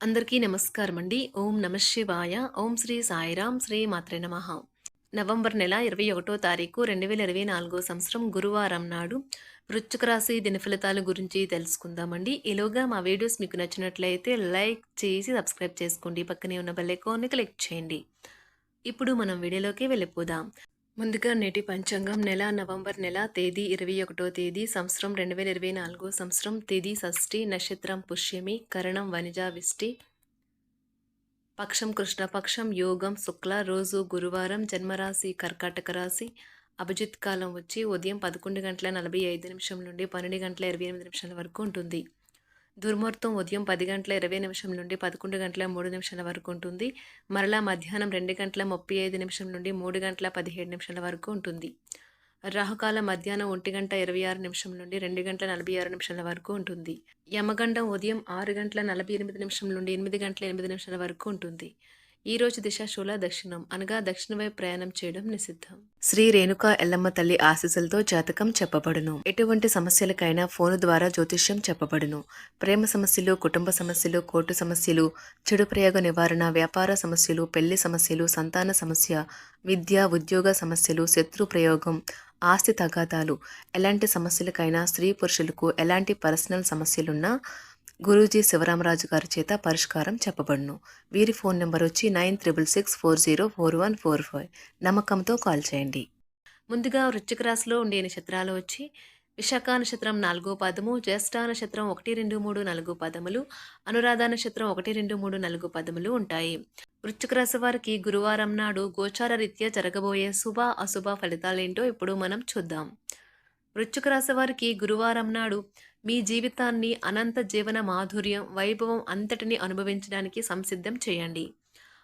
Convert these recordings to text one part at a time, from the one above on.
అందరికీ నమస్కారం అండి. ఓం నమః శివాయ. ఓం శ్రీ సాయిరాం. శ్రీ మాత్రే నమః. నవంబర్ నెల 21వ తారీఖు 2024 సంవత్సరం గురువారం నాడు వృశ్చిక రాశి దిన ఫలితాల గురించి తెలుసుకుందామండి. ఈలోగా మా వీడియోస్ మీకు నచ్చినట్లయితే లైక్ చేసి సబ్స్క్రైబ్ చేసుకోండి. పక్కనే ఉన్న బెల్ ఐకాన్ని క్లిక్ చేయండి. ఇప్పుడు మనం వీడియోలోకి వెళ్ళిపోదాం. ముందుగా నేటి పంచాంగం నెల నవంబర్ నెల తేదీ 21వ తేదీ సంవత్సరం 2024 సంవత్సరం తేదీ షష్ఠి నక్షత్రం పుష్యమి కరణం వనిజా విష్టి పక్షం కృష్ణపక్షం యోగం శుక్ల రోజు గురువారం జన్మరాశి కర్కాటక రాశి అభిజిత్ కాలం వచ్చి ఉదయం 11:45 నుండి 12:28 వరకు ఉంటుంది. దుర్ముహూర్తం ఉదయం 10:20 నుండి 11:03 వరకు ఉంటుంది. మరలా మధ్యాహ్నం 2:35 నుండి 3:17 వరకు ఉంటుంది. రాహుకాలం మధ్యాహ్నం 1:26 నుండి 2:46 వరకు ఉంటుంది. యమగండం ఉదయం 6:48 నుండి 8:08 వరకు ఉంటుంది. ఈ రోజు దిశ శూల దక్షిణం అనగా దక్షిణ వైపు ప్రయాణం చేయడం నిషిద్ధం. శ్రీ రేణుకా ఎల్లమ్మ తల్లి ఆశీస్సులతో జాతకం చెప్పబడును. ఎటువంటి సమస్యలకైనా ఫోను ద్వారా జ్యోతిష్యం చెప్పబడును. ప్రేమ సమస్యలు, కుటుంబ సమస్యలు, కోర్టు సమస్యలు, చెడు ప్రయోగ నివారణ, వ్యాపార సమస్యలు, పెళ్లి సమస్యలు, సంతాన సమస్య, విద్య, ఉద్యోగ సమస్యలు, శత్రు ప్రయోగం, ఆస్తి తగాదాలు, ఎలాంటి సమస్యలకైనా స్త్రీ పురుషులకు ఎలాంటి పర్సనల్ సమస్యలున్నా గురూజీ శివరామరాజు గారి చేత పరిష్కారం చెప్పబడును. వీరి ఫోన్ నెంబర్ వచ్చి 9664044145. నమ్మకంతో కాల్ చేయండి. ముందుగా వృశ్చిక రాశిలో ఉండే నక్షత్రాలు వచ్చి విశాఖ నక్షత్రం 4వ పాదము, జ్యేష్ఠ నక్షత్రం 1, 2, 3, 4 పదములు, అనురాధ నక్షత్రం 1, 2, 3, 4 పదములు ఉంటాయి. వృశ్చిక రాశి వారికి గురువారం నాడు గోచార రీత్యా జరగబోయే శుభ అశుభ ఫలితాలేంటో ఇప్పుడు మనం చూద్దాం. వృశ్చిక రాశి వారికి గురువారం నాడు మీ జీవితాన్ని అనంత జీవన మాధుర్యం, వైభవం అంతటిని అనుభవించడానికి సంసిద్ధం చేయండి.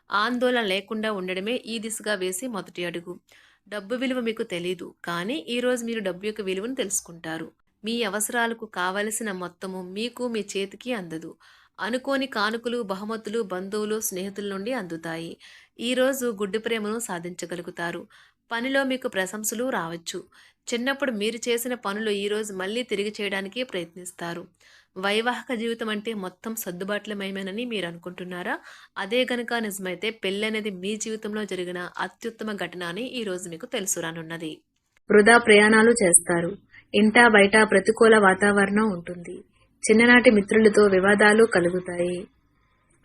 ఆందోళన లేకుండా ఉండడమే ఈ దిశగా వేసి మొదటి అడుగు. డబ్బు విలువ మీకు తెలీదు, కానీ ఈరోజు మీరు డబ్బు యొక్క విలువను తెలుసుకుంటారు. మీ అవసరాలకు కావలసిన మొత్తము మీకు మీ చేతికి అందదు. అనుకోని కానుకలు, బహుమతులు బంధువులు, స్నేహితుల నుండి అందుతాయి. ఈరోజు గుడ్డి ప్రేమను సాధించగలుగుతారు. పనిలో మీకు ప్రశంసలు రావచ్చు. చిన్నప్పుడు మీరు చేసిన పనులు ఈరోజు మళ్ళీ తిరిగి చేయడానికి ప్రయత్నిస్తారు. వైవాహిక జీవితం అంటే మొత్తం సర్దుబాట్లమయమేనని మీరు అనుకుంటున్నారా? అదే గనుక నిజమైతే పెళ్ళి అనేది మీ జీవితంలో జరిగిన అత్యుత్తమ ఘటన అని ఈరోజు మీకు తెలుసు రానున్నది. వృధా ప్రయాణాలు చేస్తారు. ఇంటా బయట ప్రతికూల వాతావరణం ఉంటుంది. చిన్ననాటి మిత్రులతో వివాదాలు కలుగుతాయి.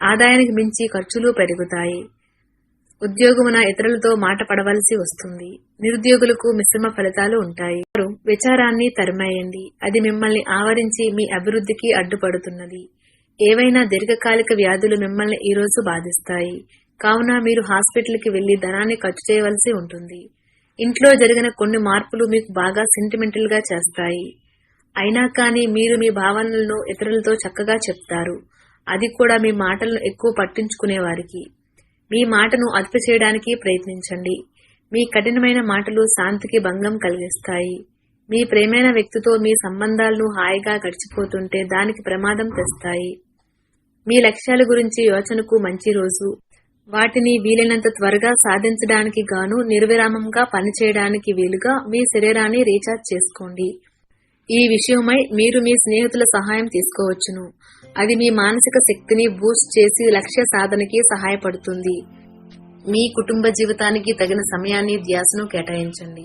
ఆదాయానికి మించి ఖర్చులు పెరుగుతాయి. ఉద్యోగమున ఇతరులతో మాట పడవలసి వస్తుంది. నిరుద్యోగులకు మిశ్రమ ఫలితాలు ఉంటాయి. విచారాన్ని తరిమేయండి. అది మిమ్మల్ని ఆవరించి మీ అభివృద్ధికి అడ్డుపడుతున్నది. ఏవైనా దీర్ఘకాలిక వ్యాధులు మిమ్మల్ని ఈరోజు బాధిస్తాయి. కావున మీరు హాస్పిటల్కి వెళ్లి ధనాన్ని ఖర్చు చేయవలసి ఉంటుంది. ఇంట్లో జరిగిన కొన్ని మార్పులు మీకు బాగా సెంటిమెంటల్ గా చేస్తాయి. అయినా కానీ మీరు మీ భావనలను ఇతరులతో చక్కగా చెప్తారు. అది కూడా మీ మాటలను ఎక్కువ పట్టించుకునే వారికి. మీ మాటను అదుపు చేయడానికి ప్రయత్నించండి. మీ కఠినమైన మాటలు శాంతికి భంగం కలిగిస్తాయి. మీ ప్రేమైన వ్యక్తితో మీ సంబంధాలను హాయిగా గడిచిపోతుంటే దానికి ప్రమాదం తెస్తాయి. మీ లక్ష్యాల గురించి యోచనకు మంచి రోజు. వాటిని వీలైనంత త్వరగా సాధించడానికి గాను నిర్విరామంగా పనిచేయడానికి వీలుగా మీ శరీరాన్ని రీఛార్జ్ చేసుకోండి. ఈ విషయమై మీరు మీ స్నేహితుల సహాయం తీసుకోవచ్చును. అది మీ మానసిక శక్తిని బూస్ట్ చేసి లక్ష్య సాధనకి సహాయపడుతుంది. మీ కుటుంబ జీవితానికి తగిన సమయాన్ని ధ్యాసను కేటాయించండి.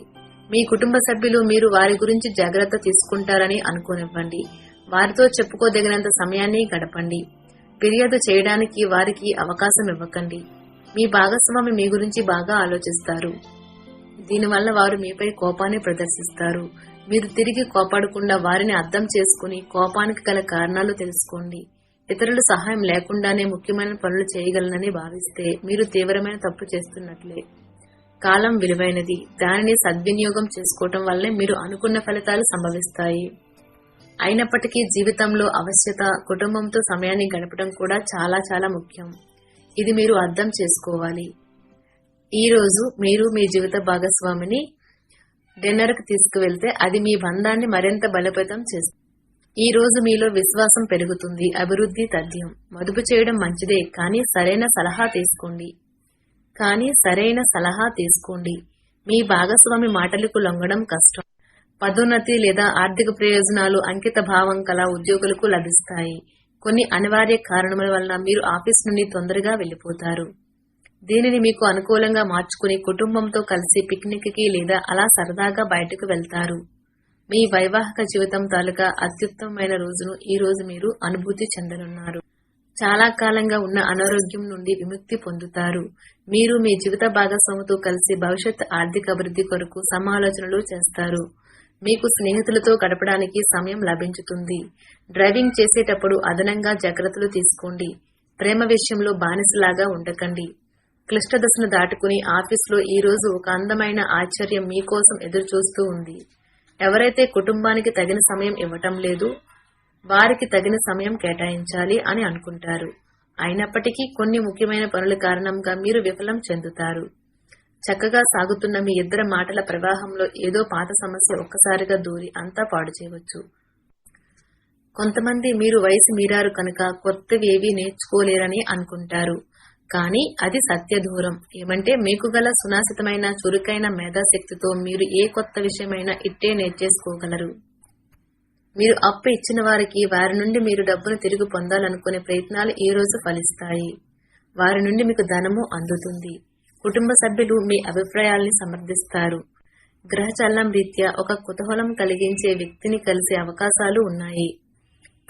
మీ కుటుంబ సభ్యులు మీరు వారి గురించి జాగ్రత్త తీసుకుంటారని అనుకోనివ్వండి. వారితో చెప్పుకోదగినంత సమయాన్ని గడపండి. ఫిర్యాదు చేయడానికి వారికి అవకాశం ఇవ్వకండి. మీ భాగస్వామి మీ గురించి బాగా ఆలోచిస్తారు. దీనివల్ల వారు మీపై కోపాన్ని ప్రదర్శిస్తారు. మీరు తిరిగి కోపాడకుండా వారిని అర్థం చేసుకుని కోపానికి గల కారణాలు తెలుసుకోండి. ఇతరుల సహాయం లేకుండానే ముఖ్యమైన పనులు చేయగలనని భావిస్తే మీరు తీవ్రమైన తప్పు చేస్తున్నట్లే. కాలం విలువైనది. దానిని సద్వినియోగం చేసుకోవటం వల్లే మీరు అనుకున్న ఫలితాలు సంభవిస్తాయి. అయినప్పటికీ జీవితంలో అవశ్యత, కుటుంబంతో సమయాన్ని గడపడం కూడా చాలా చాలా ముఖ్యం. ఇది మీరు అర్థం చేసుకోవాలి. ఈ రోజు మీరు మీ జీవిత భాగస్వామిని డిన్నర్కి తీసుకువెళ్తే అది మీ బంధాన్ని మరింత బలోపేతం చేస్తుంది. ఈ రోజు మీలో విశ్వాసం పెరుగుతుంది. అభివృద్ధి తథ్యం. మదుపు చేయడం మంచిదే, కానీ సరైన సలహా తీసుకోండి. మీ భాగస్వామి మాటలకు లొంగడం కష్టం. పదోన్నతి లేదా ఆర్థిక ప్రయోజనాలు అంకిత భావం కల ఉద్యోగులకు లభిస్తాయి. కొన్ని అనివార్య కారణముల వలన మీరు ఆఫీస్ నుండి తొందరగా వెళ్ళిపోతారు. దీనిని మీకు అనుకూలంగా మార్చుకుని కుటుంబంతో కలిసి పిక్నిక్కి లేదా అలా సరదాగా బయటకు వెళ్తారు. మీ వైవాహిక జీవితం తాలూకా అత్యుత్తమమైన రోజును ఈ రోజు మీరు అనుభూతి చెందనున్నారు. చాలా కాలంగా ఉన్న అనారోగ్యం నుండి విముక్తి పొందుతారు. మీరు మీ జీవిత భాగస్వామితో కలిసి భవిష్యత్ ఆర్థిక అభివృద్ధి కొరకు సమాలోచనలు చేస్తారు. మీకు స్నేహితులతో గడపడానికి సమయం లభించుతుంది. డ్రైవింగ్ చేసేటప్పుడు అదనంగా జాగ్రత్తలు తీసుకోండి. ప్రేమ విషయంలో బానిసలాగా ఉండకండి. క్లిష్ట దశను దాటుకుని ఆఫీసులో ఈ రోజు ఒక అందమైన ఆశ్చర్యం మీకోసం ఎదురు చూస్తూ ఉంది. ఎవరైతే కుటుంబానికి తగిన సమయం ఇవ్వటం లేదు, వారికి తగిన సమయం కేటాయించాలి అని అనుకుంటారు. అయినప్పటికీ కొన్ని ముఖ్యమైన పనుల కారణంగా మీరు విఫలం చెందుతారు. చక్కగా సాగుతున్న మీ ఇద్దరి మాటల ప్రవాహంలో ఏదో పాత సమస్య ఒక్కసారిగా దూరి అంతా పాడు చేయవచ్చు. కొంతమంది మీరు వయసు మీరారు కనుక కొత్తవి ఏవీ నేర్చుకోలేరని అనుకుంటారు. కానీ అది సత్య దూరం. ఏమంటే మీకు గల సునాసితమైన చురుకైన మేధాశక్తితో మీరు ఏ కొత్త విషయమైనా ఇట్టే నేర్చేసుకోగలరు. మీరు అప్పు ఇచ్చిన వారికి వారి నుండి మీరు డబ్బును తిరిగి పొందాలనుకునే ప్రయత్నాలు ఈ రోజు ఫలిస్తాయి. వారి నుండి మీకు ధనము అందుతుంది. కుటుంబ సభ్యులు మీ అభిప్రాయాల్ని సమర్థిస్తారు. గ్రహచలనం రీత్యా ఒక కుతూహలం కలిగించే వ్యక్తిని కలిసే అవకాశాలు ఉన్నాయి.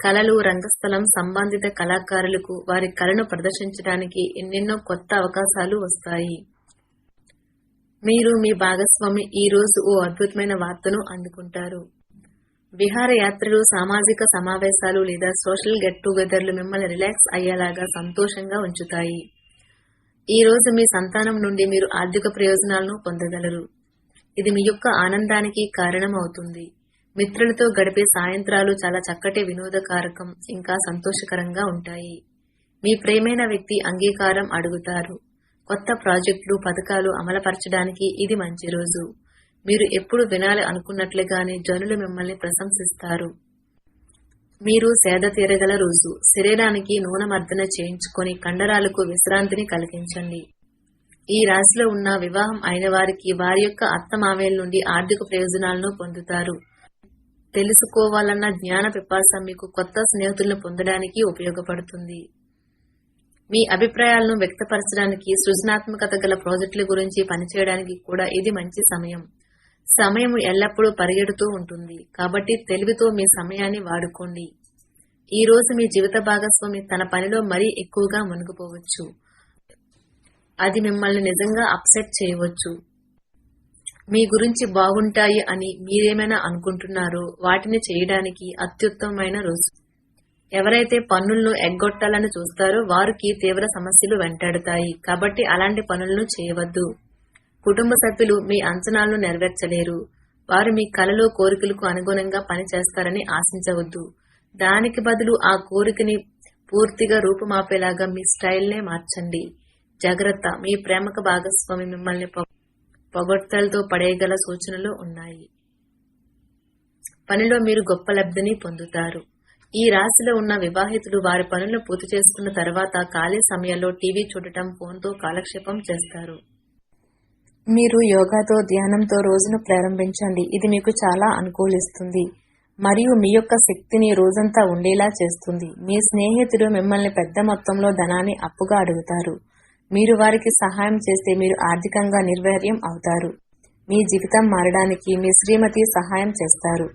కళలు, రంగస్థలం సంబంధిత కళాకారులకు వారి కళను ప్రదర్శించడానికి ఎన్నెన్నో కొత్త అవకాశాలు వస్తాయి. మీరు మీ భాగస్వామి ఈ రోజు ఓ అద్భుతమైన వార్తను అందుకుంటారు. విహారయాత్రలు, సామాజిక సమావేశాలు లేదా సోషల్ గెట్ టుగెదర్లు మిమ్మల్ని రిలాక్స్ అయ్యేలాగా సంతోషంగా ఉంచుతాయి. ఈ రోజు మీ సంతానం నుండి మీరు ఆర్థిక ప్రయోజనాలను పొందగలరు. ఇది మీ యొక్క ఆనందానికి కారణం అవుతుంది. మిత్రులతో గడిపే సాయంత్రాలు చాలా చక్కటి వినోదకారకం ఇంకా సంతోషకరంగా ఉంటాయి. మీ ప్రియమైన వ్యక్తి అంగీకారం అడుగుతారు. కొత్త ప్రాజెక్టులు, పథకాలు అమలుపరచడానికి ఇది మంచి రోజు. మీరు ఎప్పుడు వినాలి అనుకున్నట్లుగానే జనులు మిమ్మల్ని ప్రశంసిస్తారు. మీరు సేద తీరగల రోజు. శరీరానికి నూనె మర్దన చేయించుకొని కండరాలకు విశ్రాంతిని కలిగించండి. ఈ రాశిలో ఉన్న వివాహం అయిన వారికి వారి యొక్క అత్తమామేల నుండి ఆర్థిక ప్రయోజనాలను పొందుతారు. తెలుసుకోవాలన్న జ్ఞాన పిపాస మీకు కొత్త స్నేహితులను పొందడానికి ఉపయోగపడుతుంది. మీ అభిప్రాయాలను వ్యక్తపరచడానికి, సృజనాత్మకత గల ప్రాజెక్టుల గురించి పనిచేయడానికి కూడా ఇది మంచి సమయం. సమయం ఎల్లప్పుడూ పరిగెడుతూ ఉంటుంది. కాబట్టి తెలివితో మీ సమయాన్ని వాడుకోండి. ఈ రోజు మీ జీవిత భాగస్వామి తన పనిలో మరీ ఎక్కువగా మునిగిపోవచ్చు. అది మిమ్మల్ని నిజంగా అప్సెట్ చేయవచ్చు. మీ గురించి బాగుంటాయి అని మీరేమైనా అనుకుంటున్నారో వాటిని చేయడానికి అత్యుత్తమమైన రోజు. ఎవరైతే పన్నులను ఎగ్గొట్టాలని చూస్తారో వారికి తీవ్ర సమస్యలు వెంటాడుతాయి. కాబట్టి అలాంటి పనులను చేయవద్దు. కుటుంబ సభ్యులు మీ అంచనాలను నెరవేర్చలేరు. వారు మీ కలలో కోరికలకు అనుగుణంగా పనిచేస్తారని ఆశించవద్దు. దానికి బదులు ఆ కోరికని పూర్తిగా రూపుమాపేలాగా మీ స్టైల్నే మార్చండి. జాగ్రత్త, మీ ప్రేమక భాగస్వామి మిమ్మల్ని పొగడ్తలతో పడేయగల సూచనలు ఉన్నాయి. పనిలో మీరు గొప్ప లబ్ధిని పొందుతారు. ఈ రాశిలో ఉన్న వివాహితులు వారి పనులను పూర్తి చేసుకున్న తర్వాత ఖాళీ సమయాల్లో టీవీ చూడటం, ఫోన్తో కాలక్షేపం చేస్తారు. మీరు యోగాతో, ధ్యానంతో రోజును ప్రారంభించండి. ఇది మీకు చాలా అనుకూలిస్తుంది మరియు మీ యొక్క శక్తిని రోజంతా ఉండేలా చేస్తుంది. మీ స్నేహితుడు మిమ్మల్ని పెద్ద మొత్తంలో ధనాన్ని అప్పుగా అడుగుతారు. మీరు వారికి సహాయం చేస్తే మీరు ఆర్థికంగా నిర్వీర్యం అవుతారు. మీ జీవితం మారడానికి మీ శ్రీమతి సహాయం చేస్తారు.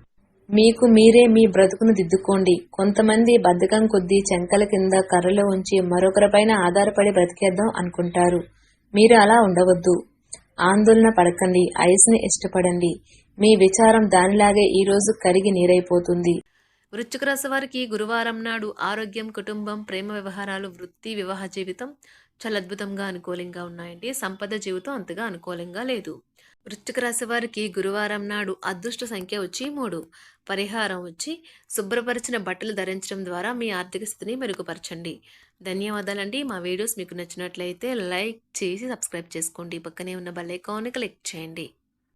మీకు మీరే మీ బ్రతుకును దిద్దుకోండి. కొంతమంది బద్ధకం కొద్దీ చెంకల కింద కర్రలు ఉంచి మరొకరిపైన ఆధారపడి బ్రతికేద్దాం అనుకుంటారు. మీరు అలా ఉండవద్దు. ఆందోళన పడకండి. ఐస్ని ఇష్టపడండి. మీ విచారం దానిలాగే ఈ రోజు కరిగి నీరైపోతుంది. వృశ్చిక రాశి వారికి గురువారం నాడు ఆరోగ్యం, కుటుంబం, ప్రేమ వ్యవహారాలు, వృత్తి, వివాహ జీవితం చాలా అద్భుతంగా అనుకూలంగా ఉన్నాయండి. సంపద జీవితం అంతగా అనుకూలంగా లేదు. వృశ్చిక రాశి వారికి గురువారం నాడు అదృష్ట సంఖ్య వచ్చి 3. పరిహారం వచ్చి శుభ్రపరిచిన బట్టలు ధరించడం ద్వారా మీ ఆర్థిక స్థితిని మెరుగుపరచండి. ధన్యవాదాలండి. మా వీడియోస్ మీకు నచ్చినట్లయితే లైక్ చేసి సబ్స్క్రైబ్ చేసుకోండి. పక్కనే ఉన్న బెల్ ఐకాన్ని క్లిక్ చేయండి.